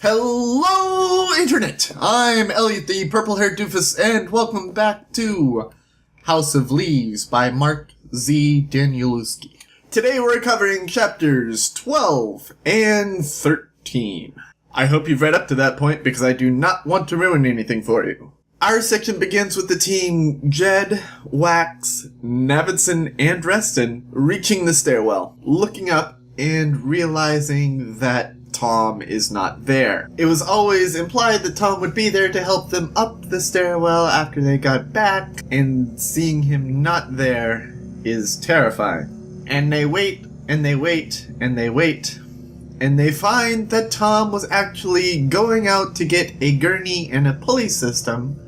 Hello, Internet! I'm Elliot the Purple-Haired Doofus, and welcome back to House of Leaves by Mark Z. Danielewski. Today we're covering chapters 12 and 13. I hope you've read up to that point because I do not want to ruin anything for you. Our section begins with the team Jed, Wax, Navidson, and Reston reaching the stairwell, looking up and realizing that Tom is not there. It was always implied that Tom would be there to help them up the stairwell after they got back, and seeing him not there is terrifying. And they wait, and they wait, and they wait, and they find that Tom was actually going out to get a gurney and a pulley system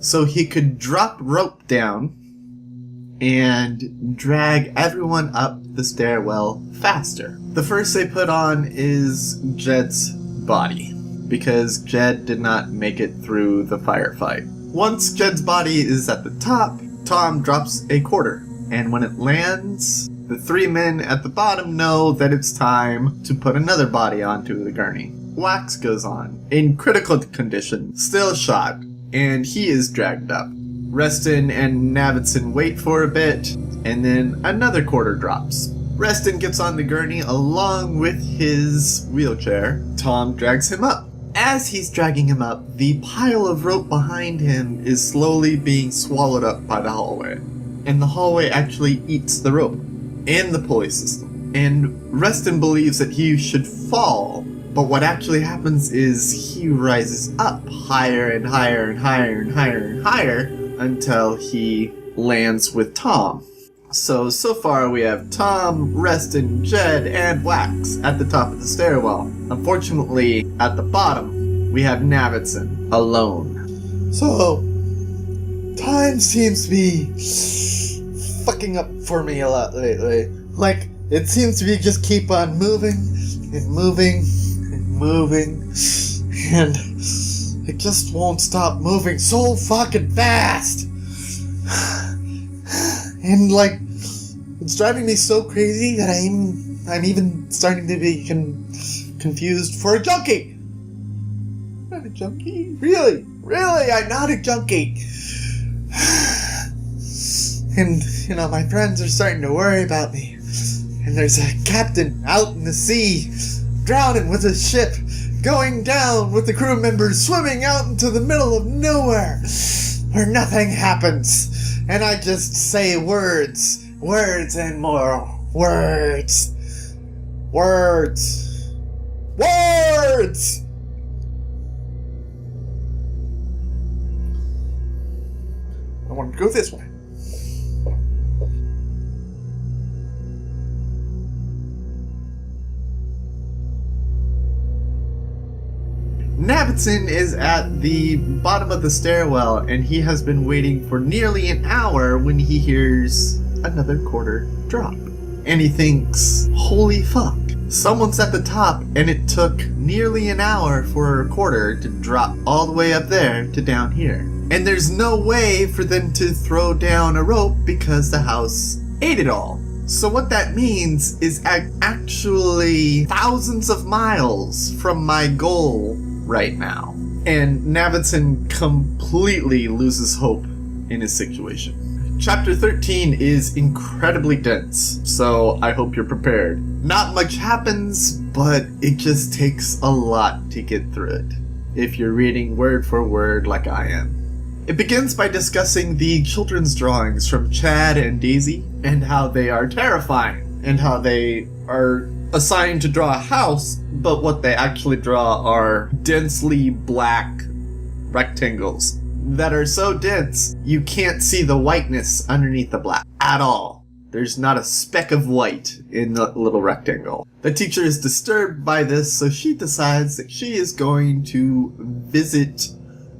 so he could drop rope down and drag everyone up the stairwell faster. The first they put on is Jed's body, because Jed did not make it through the firefight. Once Jed's body is at the top, Tom drops a quarter, and when it lands, the three men at the bottom know that it's time to put another body onto the gurney. Wax goes on, in critical condition, still shot, and he is dragged up. Reston and Navidson wait for a bit, and then another quarter drops. Reston gets on the gurney along with his wheelchair. Tom drags him up. As he's dragging him up, the pile of rope behind him is slowly being swallowed up by the hallway. And the hallway actually eats the rope and the pulley system. And Reston believes that he should fall, but what actually happens is he rises up higher and higher and higher and higher and higher until he lands with Tom. So far we have Tom, Reston, Jed, and Wax at the top of the stairwell. Unfortunately, at the bottom, we have Navidson alone. So, time seems to be fucking up for me a lot lately. Like, it seems to be just keep on moving and moving and moving, and it just won't stop moving so fucking fast. And like, it's driving me so crazy that I'm even starting to be confused for a junkie. I'm not a junkie? Really? I'm not a junkie. And, you know, my friends are starting to worry about me. And there's a captain out in the sea, drowning with his ship, going down with the crew members swimming out into the middle of nowhere, where nothing happens. And I just say words and more words. I want to go this way. Navidson is at the bottom of the stairwell, and he has been waiting for nearly an hour when he hears another quarter drop. And he thinks, holy fuck, someone's at the top, and it took nearly an hour for a quarter to drop all the way up there to down here. And there's no way for them to throw down a rope because the house ate it all. So what that means is actually thousands of miles from my goal right now. And Navidson completely loses hope in his situation. Chapter 13 is incredibly dense, so I hope you're prepared. Not much happens, but it just takes a lot to get through it, if you're reading word for word like I am. It begins by discussing the children's drawings from Chad and Daisy, and how they are terrifying, and how they are assigned to draw a house, but what they actually draw are densely black rectangles that are so dense you can't see the whiteness underneath the black at all. There's not a speck of white in the little rectangle. The teacher is disturbed by this, so she decides that she is going to visit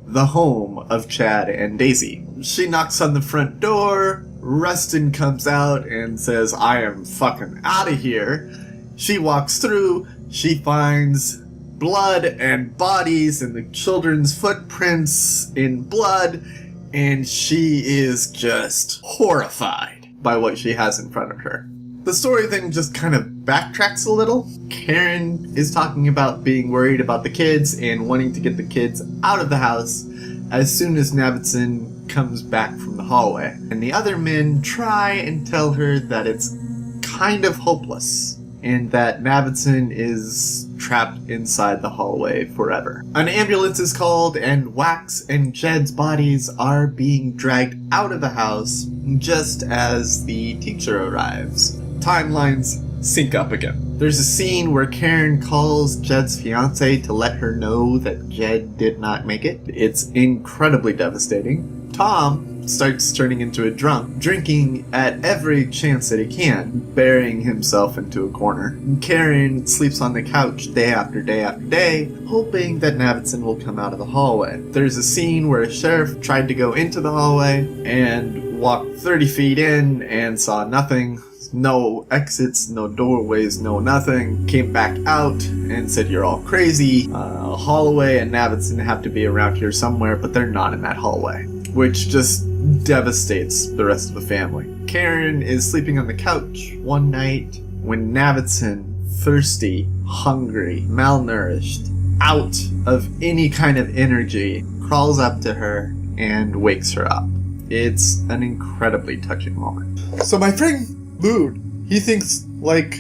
the home of Chad and Daisy. She knocks on the front door. Reston comes out and says, I am fucking out of here. She walks through. She finds blood and bodies and the children's footprints in blood, and she is just horrified by what she has in front of her. The story then just kind of backtracks a little. Karen is talking about being worried about the kids and wanting to get the kids out of the house as soon as Navidson comes back from the hallway. And the other men try and tell her that it's kind of hopeless and that Navidson is trapped inside the hallway forever. An ambulance is called and Wax and Jed's bodies are being dragged out of the house just as the teacher arrives. Timelines sync up again. There's a scene where Karen calls Jed's fiance to let her know that Jed did not make it. It's incredibly devastating. Tom starts turning into a drunk, drinking at every chance that he can, burying himself into a corner. Karen sleeps on the couch day after day after day, hoping that Navidson will come out of the hallway. There's a scene where a sheriff tried to go into the hallway and walked 30 feet in and saw nothing. No exits, no doorways, no nothing. Came back out and said, "You're all crazy. Holloway and Navidson have to be around here somewhere, but they're not in that hallway." Which just devastates the rest of the family. Karen is sleeping on the couch one night when Navidson, thirsty, hungry, malnourished, out of any kind of energy, crawls up to her and wakes her up. It's an incredibly touching moment. So my friend Lude, he thinks, like,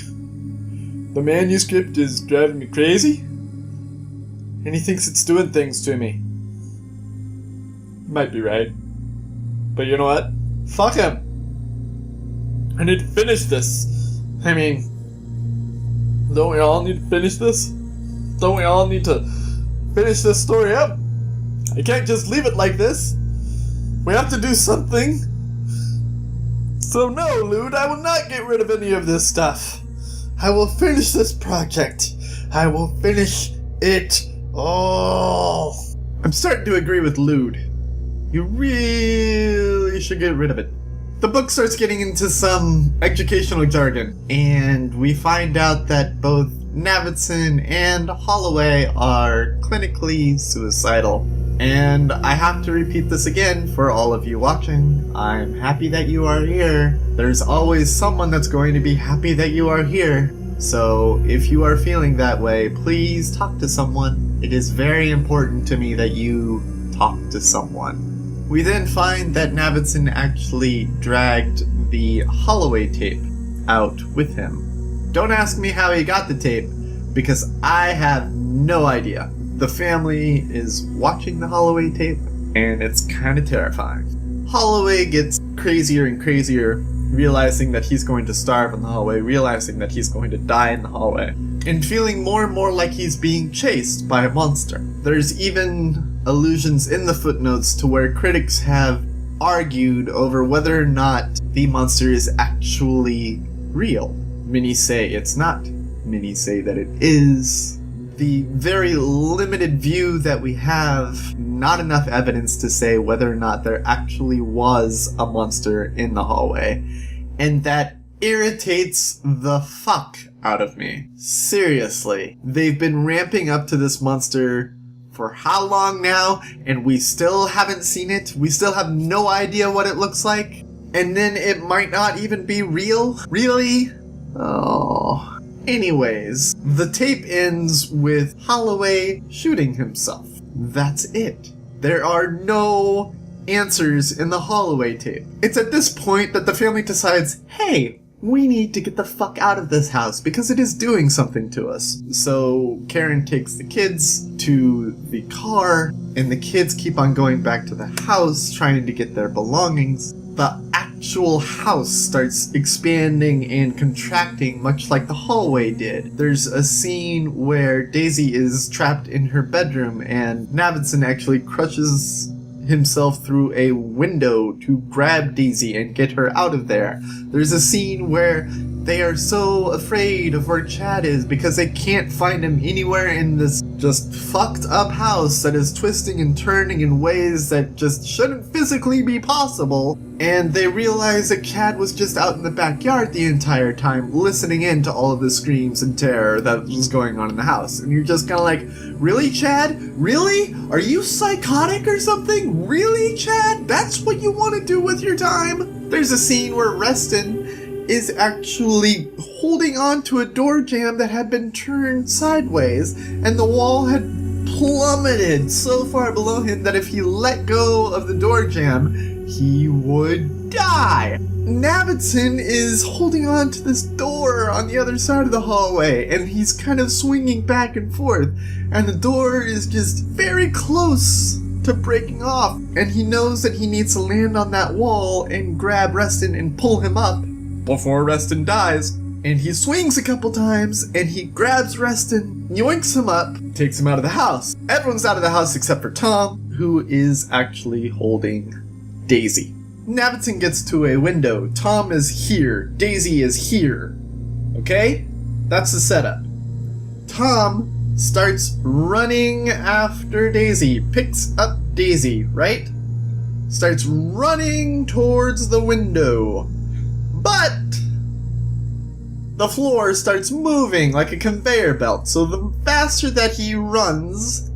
the manuscript is driving me crazy? And he thinks it's doing things to me. Might be right. But you know what? Fuck him. I need to finish this. I mean, don't we all need to finish this? Don't we all need to finish this story up? I can't just leave it like this. We have to do something. So no, Lude, I will not get rid of any of this stuff. I will finish this project. I will finish it all. I'm starting to agree with Lude. You really should get rid of it. The book starts getting into some educational jargon, and we find out that both Navidson and Holloway are clinically suicidal. And I have to repeat this again for all of you watching. I'm happy that you are here. There's always someone that's going to be happy that you are here. So if you are feeling that way, please talk to someone. It is very important to me that you talk to someone. We then find that Navidson actually dragged the Holloway tape out with him. Don't ask me how he got the tape, because I have no idea. The family is watching the Holloway tape, and it's kind of terrifying. Holloway gets crazier and crazier, realizing that he's going to starve in the hallway, realizing that he's going to die in the hallway, and feeling more and more like he's being chased by a monster. There's even allusions in the footnotes to where critics have argued over whether or not the monster is actually real. Many say it's not. Many say that it is. The very limited view that we have, not enough evidence to say whether or not there actually was a monster in the hallway. And that irritates the fuck out of me. Seriously. They've been ramping up to this monster for how long now, and we still haven't seen it? We still have no idea what it looks like? And then it might not even be real? Really? Oh... Anyways, the tape ends with Holloway shooting himself. That's it. There are no answers in the Holloway tape. It's at this point that the family decides, hey, we need to get the fuck out of this house because it is doing something to us. So Karen takes the kids to the car, and the kids keep on going back to the house trying to get their belongings. The actual house starts expanding and contracting much like the hallway did. There's a scene where Daisy is trapped in her bedroom and Navidson actually crushes himself through a window to grab Daisy and get her out of there. There's a scene where they are so afraid of where Chad is because they can't find him anywhere in this just fucked up house that is twisting and turning in ways that just shouldn't physically be possible. And they realize that Chad was just out in the backyard the entire time, listening in to all of the screams and terror that was going on in the house. And you're just kind of like, really, Chad? Really? Are you psychotic or something? Really, Chad? That's what you want to do with your time? There's a scene where Reston is actually holding on to a door jamb that had been turned sideways, and the wall had plummeted so far below him that if he let go of the door jamb, he would die. Navidson is holding on to this door on the other side of the hallway, and he's kind of swinging back and forth, and the door is just very close to breaking off, and he knows that he needs to land on that wall and grab Reston and pull him up before Reston dies. And he swings a couple times, and he grabs Reston, yoinks him up, takes him out of the house. Everyone's out of the house except for Tom, who is actually holding Daisy. Navidson gets to a window. Tom is here. Daisy is here. Okay? That's the setup. Tom starts running after Daisy. Picks up Daisy, right? Starts running towards the window. But the floor starts moving like a conveyor belt. So the faster that he runs,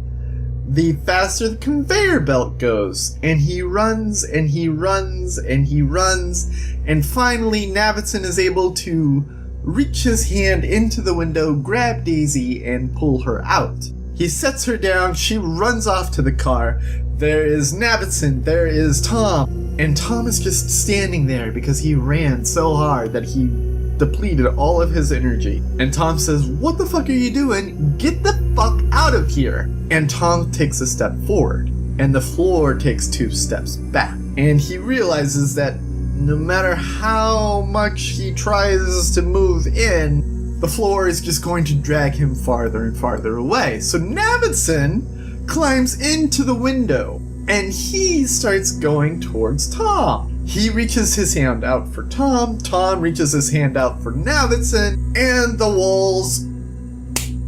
the faster the conveyor belt goes. And he runs, and he runs, and he runs. And finally, Navidson is able to reach his hand into the window, grab Daisy, and pull her out. He sets her down. She runs off to the car. There is Navidson. There is Tom. And Tom is just standing there because he ran so hard that he depleted all of his energy. And Tom says, "What the fuck are you doing? Get the fuck out of here." And Tom takes a step forward, and the floor takes 2 steps back. And he realizes that no matter how much he tries to move in, the floor is just going to drag him farther and farther away. So Navidson climbs into the window, and he starts going towards Tom. He reaches his hand out for Tom, Tom reaches his hand out for Navidson, and the walls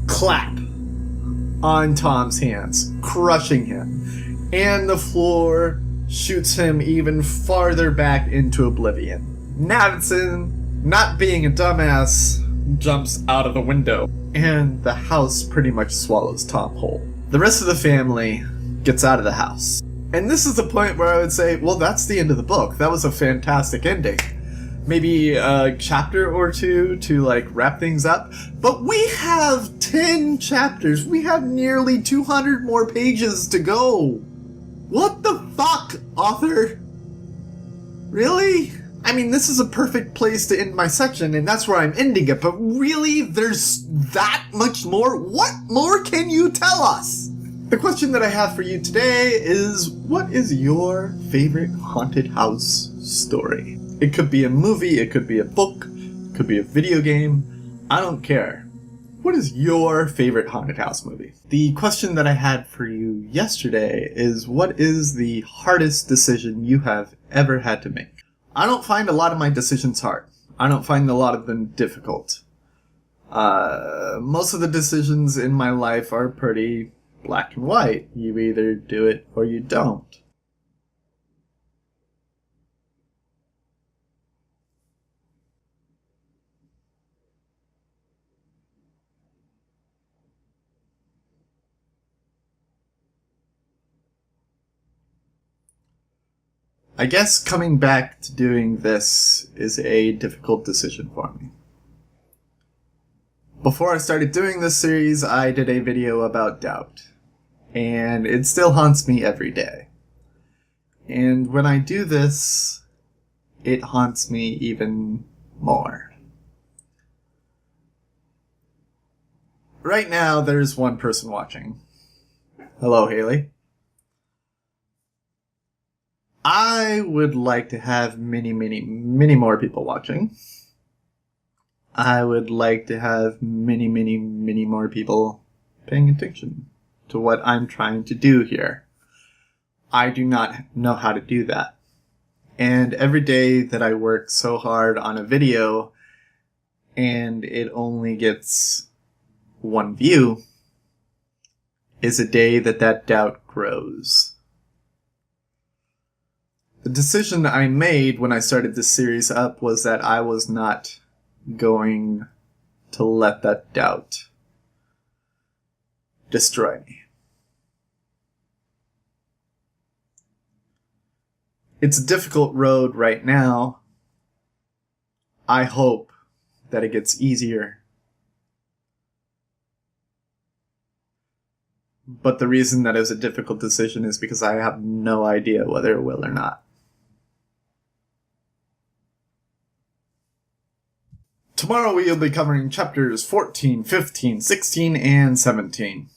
clap on Tom's hands, crushing him. And the floor shoots him even farther back into oblivion. Navidson, not being a dumbass, jumps out of the window, and the house pretty much swallows Tom whole. The rest of the family gets out of the house. And this is the point where I would say, well, that's the end of the book. That was a fantastic ending. Maybe a chapter or two to, like, wrap things up. But we have 10 chapters. We have nearly 200 more pages to go. What the fuck, author? Really? I mean, this is a perfect place to end my section, and that's where I'm ending it. But really, there's that much more? What more can you tell us? The question that I have for you today is, what is your favorite haunted house story? It could be a movie, it could be a book, it could be a video game. I don't care. What is your favorite haunted house movie? The question that I had for you yesterday is, what is the hardest decision you have ever had to make? I don't find a lot of my decisions hard. I don't find a lot of them difficult. Most of the decisions in my life are pretty black and white. You either do it or you don't. I guess coming back to doing this is a difficult decision for me. Before I started doing this series, I did a video about doubt. And it still haunts me every day. And when I do this, it haunts me even more. Right now, there's one person watching. Hello, Haley. I would like to have many more people watching. I would like to have many more people paying attention to what I'm trying to do here. I do not know how to do that. And every day that I work so hard on a video and it only gets 1 view is a day that doubt grows. The decision I made when I started this series up was that I was not going to let that doubt destroy me. It's a difficult road right now. I hope that it gets easier. But the reason that it was a difficult decision is because I have no idea whether it will or not. Tomorrow we will be covering chapters 14, 15, 16, and 17.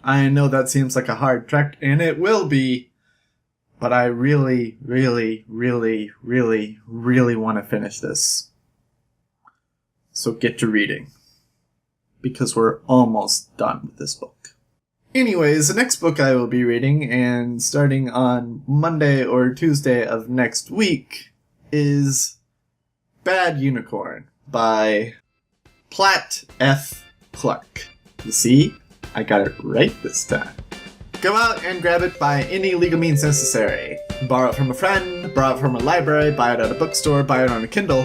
I know that seems like a hard trek, and it will be, but I really, really, really, really, really want to finish this. So get to reading, because we're almost done with this book. Anyways, the next book I will be reading, and starting on Monday or Tuesday of next week, is Bad Unicorn by Platt F. Clark. You see? I got it right this time. Go out and grab it by any legal means necessary. Borrow it from a friend, borrow it from a library, buy it at a bookstore, buy it on a Kindle.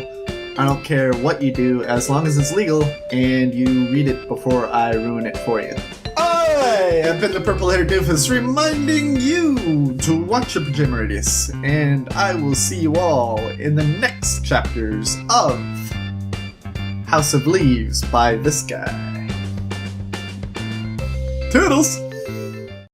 I don't care what you do as long as it's legal and you read it before I ruin it for you. I have been the Purple-Haired Doofus reminding you to watch your Pajama Radius, and I will see you all in the next chapters of House of Leaves by this guy. Toodles!